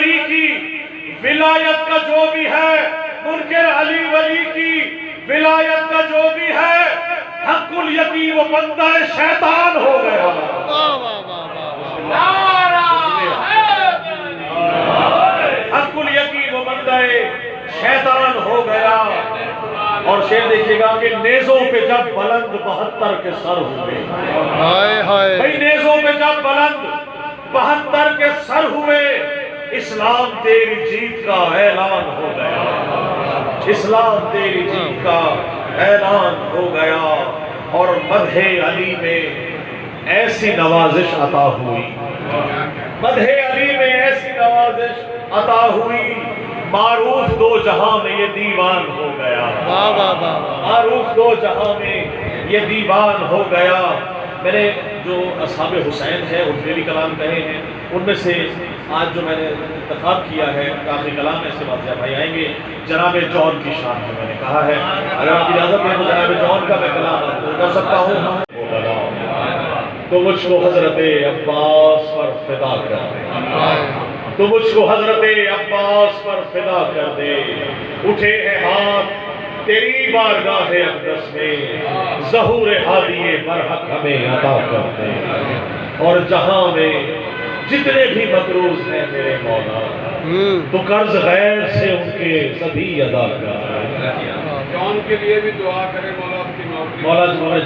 علی کی ولایت کا جو بھی ہے، منکر علی ولی کی ولایت کا جو بھی ہے، حق الیقین وہ بندہ شیطان ہو گیا۔ حق الیقین وہ بندہ شیطان ہو گیا۔ اور شعر دیکھیے گا کہ نیزوں پہ جب بلند 72 کے سر ہوئے، بھئی نیزوں پہ جب بلند 72 کے سر ہوئے، اسلام تیری جیت کا اعلان ہو گیا، اسلام تیری جیت کا اعلان ہو گیا۔ اور مدح علی میں ایسی نوازش عطا ہوئی، مدح علی میں ایسی نوازش عطا ہوئی، معروف دو جہاں میں یہ دیوان ہو گیا، معروف دو جہاں میں یہ دیوان ہو گیا۔ میں نے جو اصحاب حسین ہے ان کے بھی کلام کہے ہیں، ان میں سے آج جو میں نے انتخاب کیا ہے آخری کلام میں سے واضح بھائی آئیں گے، جناب جون کی شان میں میں نے کہا ہے، اگر آپ اجازت دیں تو جناب جون کا میں کلام کر سکتا ہوں۔ تو مجھ کو حضرت عباس پر فدا کر دے، تو مجھ کو حضرت عباس پر فدا کر دے، اٹھے ہیں ہاتھ تیری بارگاہ اقدس میں، ظہور ہادی برحق ہمیں عطا کر دے۔ اور جہاں میں جتنے بھی مقروض ہیں میرے مولا، تو قرض غیر سے ان کے سبھی ادا کر۔ جون کے لیے بھی دعا کرے مولا اپنی نوکری، مولا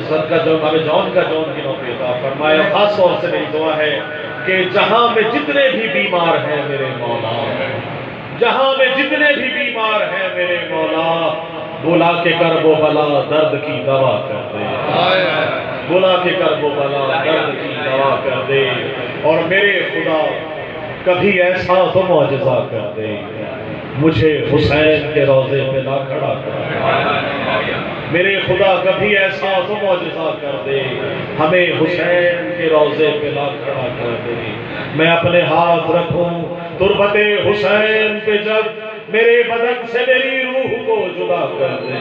صدقہ جو ہمیں جون کی نوکری عطا فرمائے۔ خاص طور سے میری دعا ہے کہ جہاں میں جتنے بھی بیمار ہیں میرے مولا، جہاں میں جتنے بھی بیمار ہیں میرے مولا، بلا کے کرب و بلا درد کی دوا کر دے، بلا کے کرب و بلا درد کی دوا کر دے۔ اور میرے خدا کبھی ایسا تو معجزہ کر دے، مجھے حسین کے روضے پہ لا کھڑا کر دے، میرے خدا کبھی ایسا تو معجزہ کر دے، ہمیں حسین کے روضے پہ لا کھڑا کر دے۔ میں اپنے ہاتھ رکھوں تربت حسین پہ جب میرے بدن سے میری روح کو جدا کر دے،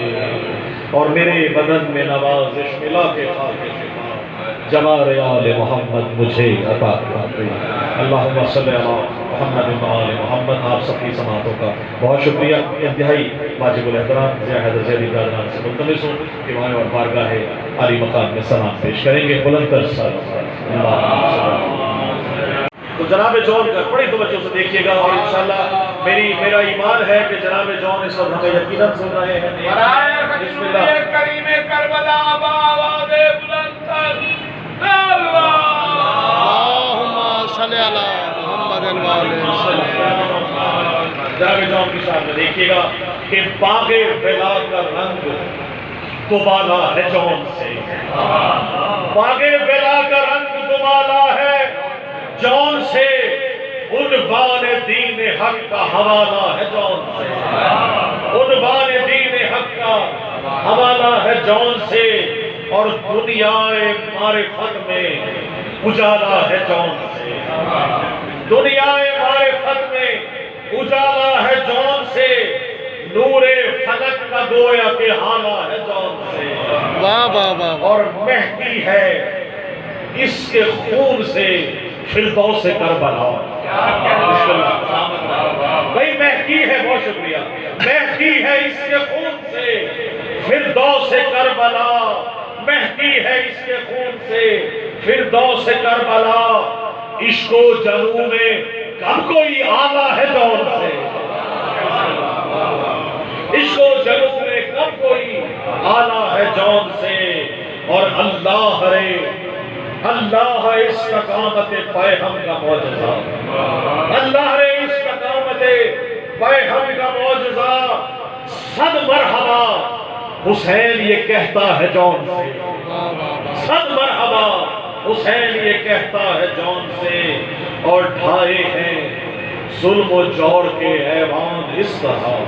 اور میرے بدن میں نوازش ملا کے خاک شفا جوار آل محمد مجھے عطا کر دے۔ اللہم صلی علی محمد و آل محمد۔ آپ سب کی سماعتوں کا بہت شکریہ۔ انتہائی واجب الاحترام ضیاء حیدر زیدی برادران سے ملتمس ہوں کہ وہاں اور بارگاہ عالی مقام میں سلام پیش کریں گے بلند تر سر۔ تو جناب جون کا بڑی توجہ سے دیکھیے گا، اور انشاءاللہ میرا ایمان ہے کہ جناب جون اس وقت ہمیں یقیناً سن رہے ہیں۔ بسم اللہ کریم کربلا باواد بلند تر اللہم صلی علی محمد جناب جون کی شان میں دیکھیے گا کہ باغ ولا کا رنگ دوبالا ہے جون سے، باغ ولا کا رنگ دوبالا ہے جون سے، عنوان دین حق کا حوالہ ہے جون سے، عنوان دین حق کا حوالہ ہے جون سے، اور دنیا معرفت میں اجالا ہے جون سے، دنیا معرفت میں اجالا ہے جون سے، نور فلک کا گویا کہ حالہ ہے جون سے، اور مہدی ہے اس کے خون سے فردوس کربلا۔ بھئی مہدی ہے، بہت شکریہ، مہدی ہے اس کے خون سے فردوس کربلا، مہدی ہے اس کے خون سے فردوس کربلا۔ عشق و جنوں میں کب کوئی آلہ ہے جون سے، عشق و جنوں میں کب کوئی آلہ ہے جون سے، اور اللہ رے اللہ استقامت پیہم کا معجزہ، اللہ رے استقامت پیہم کا معجزہ، صد مرحبا حسین یہ کہتا ہے جون سے، صد مرحبا حسین یہ کہتا ہے جون سے، اور ڈھائے ہیں ظلم و جور کے ایوان اس طرح،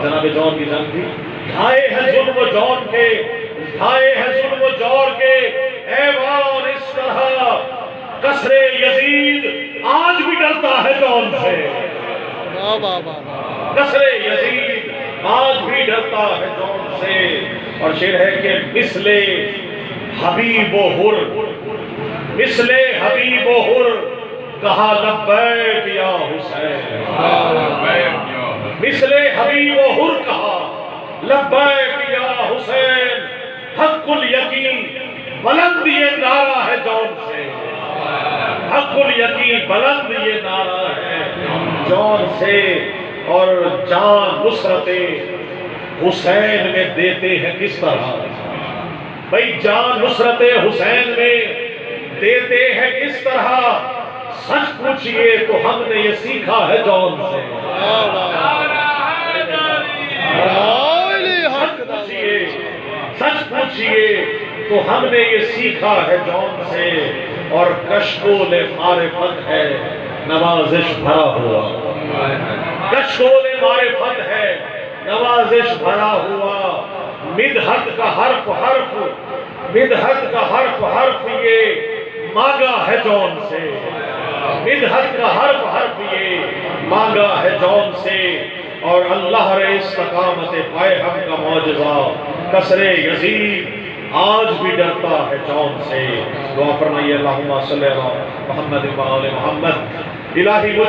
جناب جون کی جنگ تھی، ڈھائے ہیں ظلم و جور کے، ڈھائے ہیں ظلم و جور کے ایوان اس طرح، قصر یزید آج بھی ڈرتا ہے جون سے، قصر یزید آج بھی ڈرتا ہے جون سے۔ اور شعر ہے کہ مثل حبیب و حر، مثل حبیب و حر کہا لبیک یا حسین، مثل حبیب و حر کہا لبیک یا حسین، حق الیقین بلند یہ نعرہ ہے جون سے، حق الیقین بلند یہ نعرہ ہے جون سے۔ اور جان نصرت حسین میں دیتے ہیں کس طرح؟ بھئی جان نصرت حسین میں دیتے ہیں کس طرح؟ سچ پوچھئے تو ہم نے یہ سیکھا ہے جون سے، سچ پوچھئے تو ہم نے یہ سیکھا ہے جون سے۔ اور کشکول معرفت ہے نوازش بھرا ہوا، کشکول معرفت ہے نوازش بھرا ہوا، مدحت کا حرف حرف، مدحت کا حرف حرف یہ مانگا ہے جون سے، مدحت کا حرف حرف یہ مانگا ہے جون سے۔ اور اللہ رے استقامت پائے ہم کا معجزہ کسر یزید آج بھی ڈرتا ہے جون سے۔ دعا فرمائیے اللہم صلی اللہ محمد و آل محمد۔ الہی